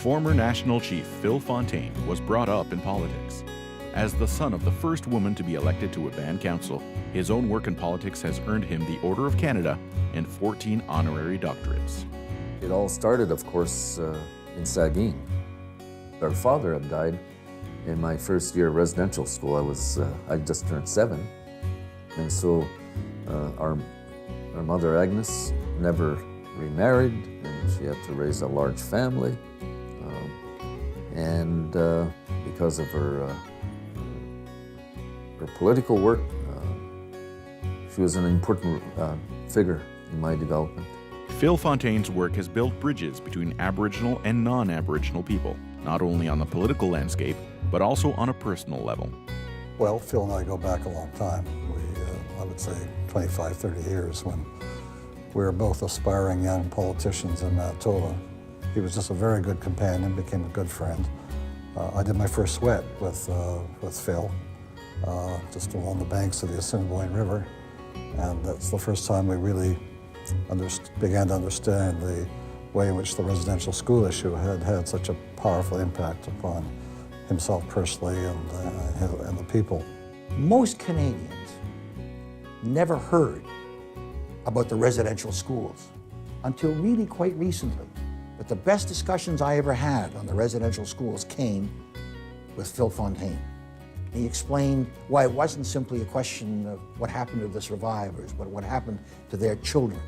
Former National Chief Phil Fontaine was brought up in politics. As the son of the first woman to be elected to a band council, his own work in politics has earned him the Order of Canada and 14 honorary doctorates. It all started, of course, in Saguin. Our father had died in my first year of residential school. I just turned 7, and so our mother Agnes never remarried, and she had to raise a large family. And because of her political work, she was an important figure in my development. Phil Fontaine's work has built bridges between Aboriginal and non-Aboriginal people, not only on the political landscape, but also on a personal level. Well, Phil and I go back a long time. I would say 25, 30 years, when we were both aspiring young politicians in Manitoba. He was just a very good companion, became a good friend. I did my first sweat with Phil, just along the banks of the Assiniboine River. And that's the first time we really began to understand the way in which the residential school issue had had such a powerful impact upon himself personally and the people. Most Canadians never heard about the residential schools until really quite recently. But the best discussions I ever had on the residential schools came with Phil Fontaine. He explained why it wasn't simply a question of what happened to the survivors, but what happened to their children,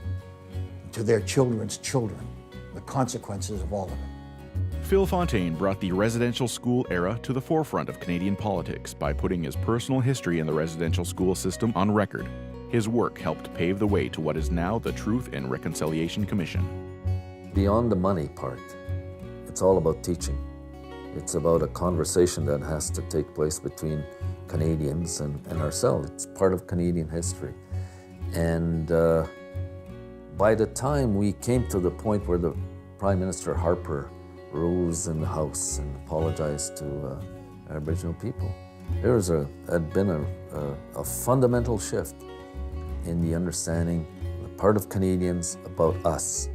to their children's children, the consequences of all of it. Phil Fontaine brought the residential school era to the forefront of Canadian politics by putting his personal history in the residential school system on record. His work helped pave the way to what is now the Truth and Reconciliation Commission. Beyond the money part, it's all about teaching. It's about a conversation that has to take place between Canadians and ourselves. It's part of Canadian history. And by the time we came to the point where the Prime Minister Harper rose in the House and apologized to Aboriginal people, there had been a fundamental shift in the understanding on the part of Canadians about us.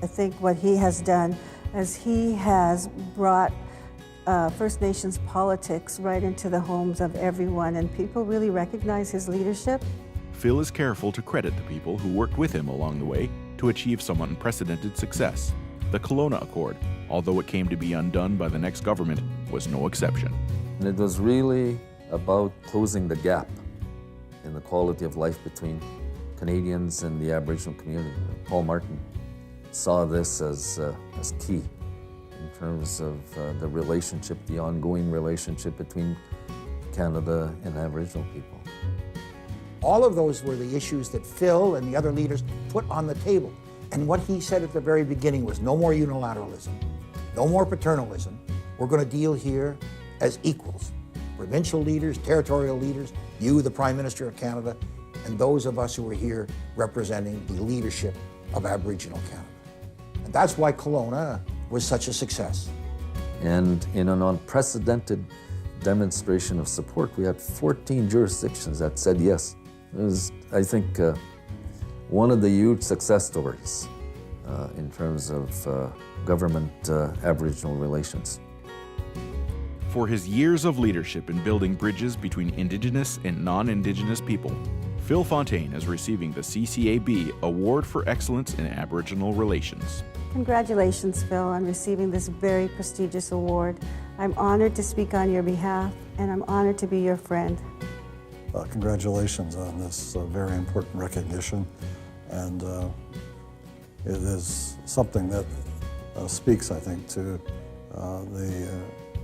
I think what he has done is he has brought First Nations politics right into the homes of everyone, and people really recognize his leadership. Phil is careful to credit the people who worked with him along the way to achieve some unprecedented success. The Kelowna Accord, although it came to be undone by the next government, was no exception. And it was really about closing the gap in the quality of life between Canadians and the Aboriginal community. Paul Martin saw this as key in terms of the relationship, the ongoing relationship between Canada and Aboriginal people. All of those were the issues that Phil and the other leaders put on the table. And what he said at the very beginning was no more unilateralism, no more paternalism. We're going to deal here as equals. Provincial leaders, territorial leaders, you, the Prime Minister of Canada, and those of us who are here representing the leadership of Aboriginal Canada. And that's why Kelowna was such a success. And in an unprecedented demonstration of support, we had 14 jurisdictions that said yes. It was, I think, one of the huge success stories in terms of government-Aboriginal relations. For his years of leadership in building bridges between Indigenous and non-Indigenous people, Phil Fontaine is receiving the CCAB Award for Excellence in Aboriginal Relations. Congratulations, Phil, on receiving this very prestigious award. I'm honored to speak on your behalf, and I'm honored to be your friend. Congratulations on this very important recognition. And it is something that speaks, I think, to the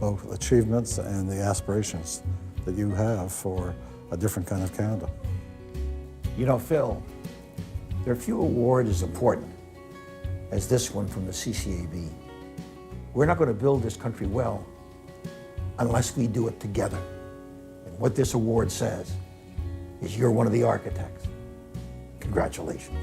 both achievements and the aspirations that you have for a different kind of Canada. You know, Phil, there are few awards as important as this one from the CCAB. We're not going to build this country well unless we do it together. And what this award says is you're one of the architects. Congratulations.